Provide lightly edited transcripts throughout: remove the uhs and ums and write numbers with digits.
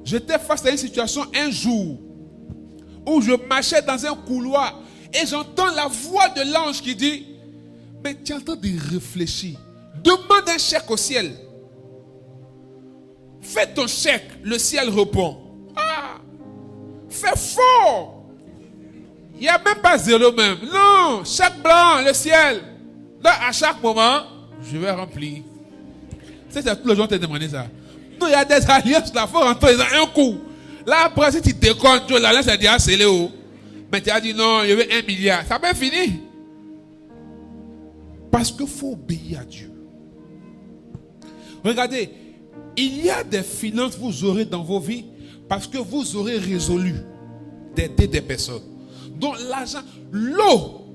J'étais face à une situation un jour où je marchais dans un couloir et j'entends la voix de l'ange qui dit: mais tu es en train de réfléchir. Demande un chèque au ciel. Fais ton chèque. Le ciel répond. Ah, fais fort. Il n'y a même pas zéro même. Non, chèque blanc, le ciel. Donc à chaque moment, je vais remplir. C'est tous les gens qui t'ont demandé ça. Non, il y a des alliances là, il faut rentrer dans un coup. Là, après, si tu déconnes, l'alliance a dit: ah, c'est Léo. Mais tu as dit: non, il y avait 1 milliard. Ça va finir. Parce qu'il faut obéir à Dieu. Regardez, il y a des finances que vous aurez dans vos vies parce que vous aurez résolu d'aider des personnes. Donc l'argent, l'eau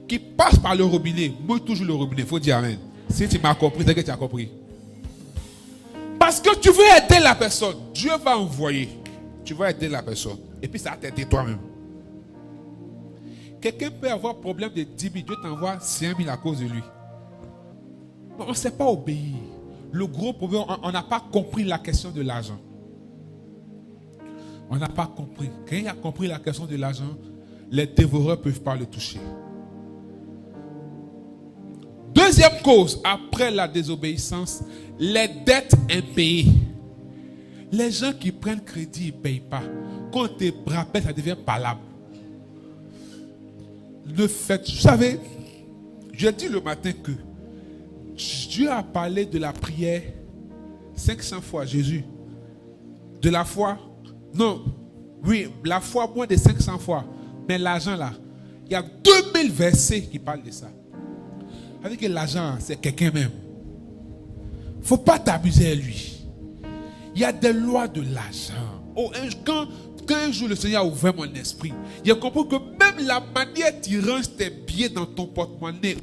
qui passe par le robinet, moi toujours le robinet, il faut dire amen. Si tu m'as compris, c'est que tu as compris. Parce que tu veux aider la personne, Dieu va envoyer. Tu vas aider la personne. Et puis ça va t'aider toi-même. Quelqu'un peut avoir problème de 10 000, Dieu t'envoie 5 000 à cause de lui. On ne sait pas obéir. Le gros problème, on n'a pas compris la question de l'argent. On n'a pas compris. Quand il a compris la question de l'argent, les dévoreurs ne peuvent pas le toucher. Deuxième cause, après la désobéissance, les dettes impayées. Les gens qui prennent crédit, ils ne payent pas. Quand on te rappelle, ça devient palable. Ne faites, vous savez, j'ai dit le matin que Dieu a parlé de la prière 500 fois, Jésus. De la foi, non, oui, la foi moins de 500 fois. Mais l'argent là, il y a 2000 versets qui parlent de ça. Avec que l'argent, c'est quelqu'un même. Il ne faut pas t'abuser à lui. Il y a des lois de l'argent. Oh, quand un jour le Seigneur a ouvert mon esprit, il a compris que même la manière dont tu ranges tes billets dans ton porte-monnaie,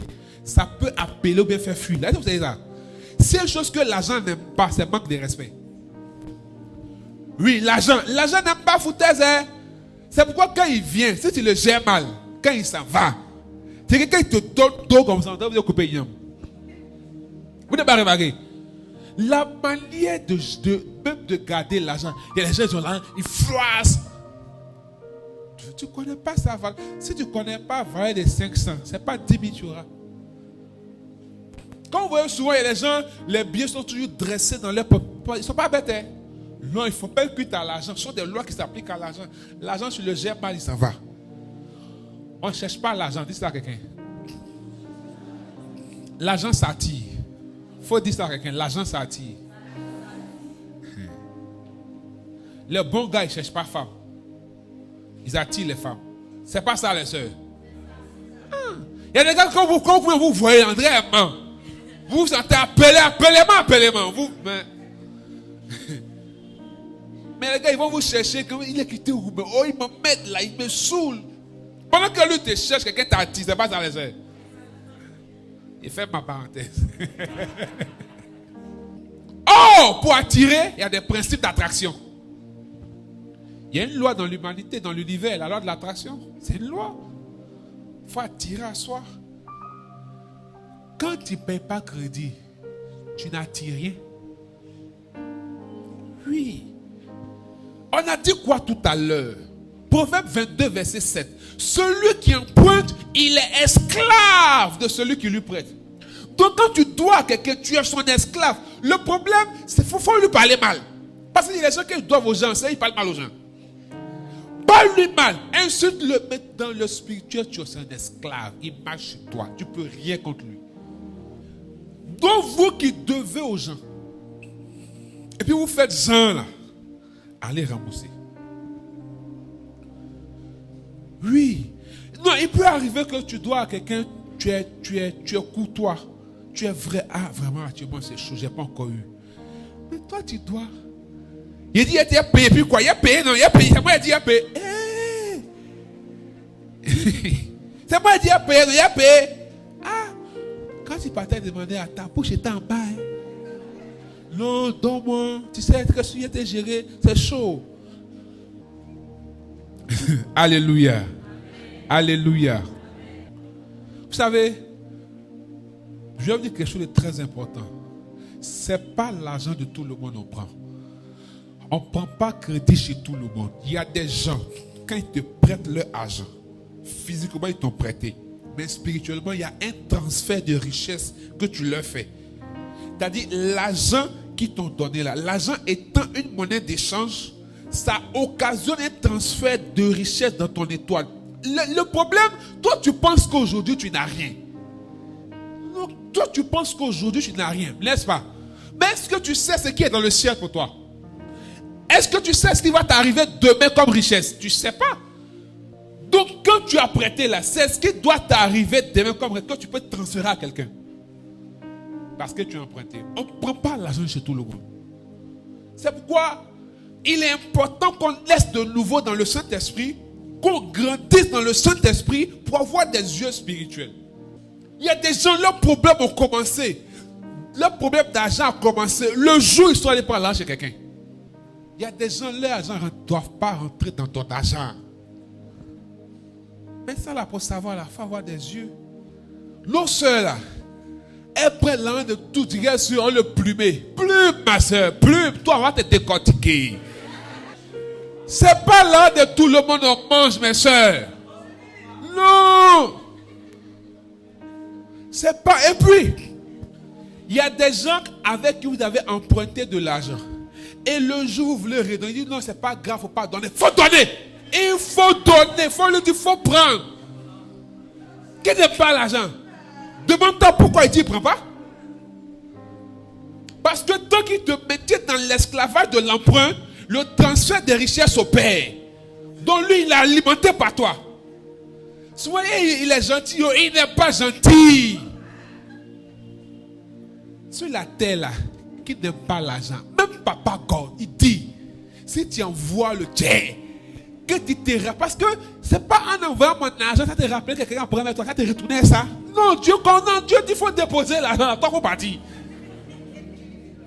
ça peut appeler ou bien faire fuir. Là, vous savez ça. C'est une chose que l'argent n'aime pas, c'est manque de respect. Oui, l'argent n'aime pas foutaise. Hein? C'est pourquoi quand il vient, si tu le gères mal, quand il s'en va, c'est que quand il te donne d'eau comme ça, vous couper yam. Vous n'avez pas remarqué? La manière même de garder l'argent, il y a des gens qui sont là, ils froissent. Tu ne connais pas ça. Si tu ne connais pas valeur de 500, ce n'est pas 10 000 tu auras. Quand vous voyez souvent, il y a des gens, les billets sont toujours dressés dans leur poche. Ils ne sont pas bêtes. Hein? Non, il ne faut pas écouter à l'argent. Ce sont des lois qui s'appliquent à l'argent. L'argent, si tu le gères mal, il s'en va. On ne cherche pas l'argent. Dis ça à quelqu'un. L'argent s'attire. Il faut dire ça à quelqu'un. L'argent s'attire. Les bons gars, ils ne cherchent pas femme. Ils attirent les femmes. Ce n'est pas ça, les sœurs. Il y a des gars, quand vous voyez André, vous vous sentez appelez-moi. Mais les gars, ils vont vous chercher. Comme il est quitté. Oh, il me met là, il me saoule. Pendant que lui te cherche, quelqu'un t'attire. C'est pas ça, les sœurs. Il fait ma parenthèse. Oh, pour attirer, il y a des principes d'attraction. Il y a une loi dans l'humanité, dans l'univers, la loi de l'attraction. C'est une loi. Il faut attirer à soi. Quand tu ne payes pas crédit, tu n'attires rien. Oui. On a dit quoi tout à l'heure? Proverbe 22, verset 7. Celui qui emprunte, il est esclave de celui qui lui prête. Donc quand tu dois à quelqu'un, tu es son esclave. Le problème, c'est qu'il faut lui parler mal. Parce qu'il y a des gens qui doivent aux gens, ils parlent mal aux gens. Parle-lui mal, insulte-le, mais dans le spirituel, tu es un esclave. Il marche chez toi, tu ne peux rien contre lui. Donc vous qui devez aux gens, et puis vous faites genre là, allez rembourser. Oui. Non, il peut arriver que tu dois à quelqu'un, tu es courtois, tu es vrai. Ah, vraiment, actuellement, c'est chaud, je n'ai pas encore eu. Mais toi, tu dois. Il dit, il a payé, puis quoi? Il a payé, non, il a payé. C'est moi qui dit, il a payé. Hey. C'est moi qui dit, il a payé, non, il a payé. Ah, quand tu partais demander à ta bouche, était en bas. Hein? Non, donne-moi. Tu sais, que si il était géré, c'est chaud. Alléluia. Alléluia. Vous savez, je vais vous dire quelque chose de très important. Ce n'est pas l'argent de tout le monde qu'on prend. On ne prend pas crédit chez tout le monde. Il y a des gens, quand ils te prêtent leur argent, physiquement ils t'ont prêté. Mais spirituellement, il y a un transfert de richesse que tu leur fais. C'est-à-dire, l'argent qu'ils t'ont donné là, l'argent étant une monnaie d'échange, ça occasionne un transfert de richesse dans ton étoile. Le problème, toi tu penses qu'aujourd'hui tu n'as rien. Non, toi tu penses qu'aujourd'hui tu n'as rien, n'est-ce pas? Mais est-ce que tu sais ce qui est dans le ciel pour toi? Est-ce que tu sais ce qui va t'arriver demain comme richesse? Tu ne sais pas. Donc quand tu as prêté là, c'est ce qui doit t'arriver demain comme richesse que tu peux transférer à quelqu'un. Parce que tu as emprunté. On ne prend pas l'argent chez tout le monde. C'est pourquoi il est important qu'on laisse de nouveau dans le Saint-Esprit, qu'on grandisse dans le Saint-Esprit pour avoir des yeux spirituels. Il y a des gens, leurs problèmes ont commencé. Leur problème d'argent a commencé le jour où ils sont allés prendre l'argent chez quelqu'un. Il y a des gens, leur argent ne doivent pas rentrer dans ton argent. Mais ça là, pour savoir, il faut avoir des yeux. Nos soeurs là, elles prennent l'argent de tout, regarde sur le plumé. Plume ma soeur, plume, toi on va te décortiquer. C'est pas là de tout le monde on mange, mes soeurs. Non. C'est pas. Et puis, il y a des gens avec qui vous avez emprunté de l'argent. Et le jour où vous voulez redonner, il dit non, c'est pas grave, il ne faut pas donner. Il faut donner. Il faut donner. Il faut lui dire, il faut prendre. Qui n'aime pas l'argent? Demande-toi pourquoi il dit, il ne prend pas. Parce que tant qu'il te mettait dans l'esclavage de l'emprunt, le transfert des richesses opère. Donc lui, il est alimenté par toi. Souvent, il est gentil, il n'est pas gentil. Sur la terre là, qui n'aime pas l'argent, même Papa God, il dit, si tu envoies le tien, que tu te rappelles, parce que c'est pas en envoyant mon argent, ça te rappelle que quelqu'un prend avec toi, ça te retourne ça. Non, Dieu dit, il faut déposer l'argent, toi, il faut partir.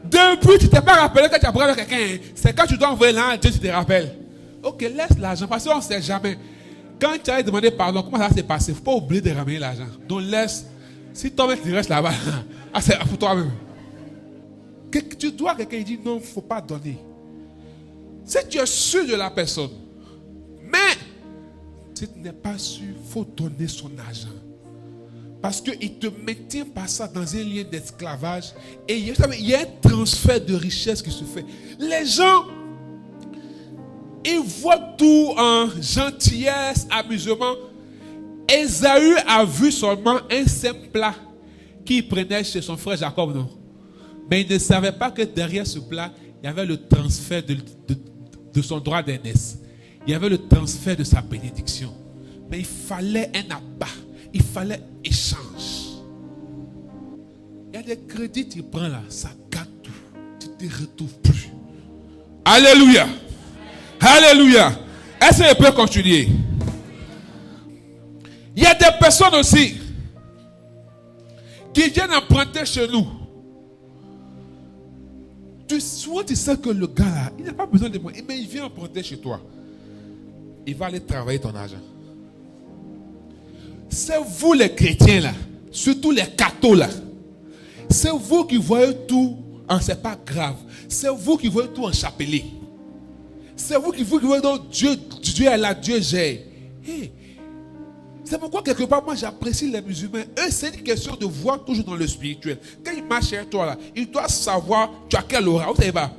Depuis, tu ne t'es pas rappelé que tu as pris avec quelqu'un. C'est quand tu dois envoyer l'argent, Dieu, tu te rappelles. Ok, laisse l'argent, parce qu'on ne sait jamais. Quand tu as demandé pardon, comment ça s'est passé? Il ne faut pas oublier de ramener l'argent. Donc laisse. Si toi-même tu restes là-bas, c'est pour toi-même. Tu dois quelqu'un dit non, il ne faut pas donner. Si tu es sûr de la personne, mais si tu n'es pas sûr, il faut donner son argent. Parce qu'il te maintient par ça dans un lien d'esclavage. Et il y a un transfert de richesse qui se fait. Les gens, ils voient tout en gentillesse, amusement. Ésaü a vu seulement un simple plat qu'il prenait chez son frère Jacob, non. Mais il ne savait pas que derrière ce plat, il y avait le transfert de son droit d'aînesse. Il y avait le transfert de sa bénédiction. Mais il fallait un abat. Il fallait échange. Il y a des crédits que tu prends là, ça gâte tout. Tu ne te retrouves plus. Alléluia. Alléluia. Est-ce que je peux continuer? Il y a des personnes aussi qui viennent emprunter chez nous. Souvent tu sais que le gars là, il n'a pas besoin de moi, mais il vient emprunter chez toi. Il va aller travailler ton argent. C'est vous les chrétiens là, surtout les cathos là. C'est vous qui voyez tout en c'est pas grave. C'est vous qui voyez tout en chapelet. C'est vous qui voyez donc Dieu est là, Dieu gère. Hey. C'est pourquoi quelque part moi j'apprécie les musulmans. Eux c'est une question de voir toujours dans le spirituel. Quand ils marchent chez toi là, ils doivent savoir tu as quelle aura. Vous savez pas.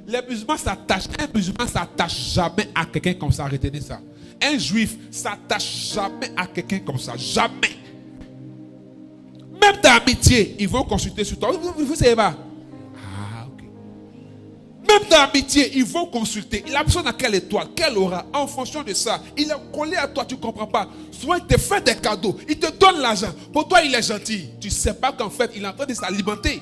Les musulmans s'attachent. Un musulman s'attache jamais à quelqu'un comme ça. Retenez ça. Un juif s'attache jamais à quelqu'un comme ça. Jamais. Même dans l'amitié, ils vont consulter sur toi. Vous savez pas. Ah, ok. Même dans l'amitié, ils vont consulter. Il a besoin de quelle étoile, quelle aura. En fonction de ça, il est collé à toi, tu ne comprends pas. Souvent, il te fait des cadeaux. Il te donne l'argent. Pour toi, il est gentil. Tu ne sais pas qu'en fait, il est en train de s'alimenter.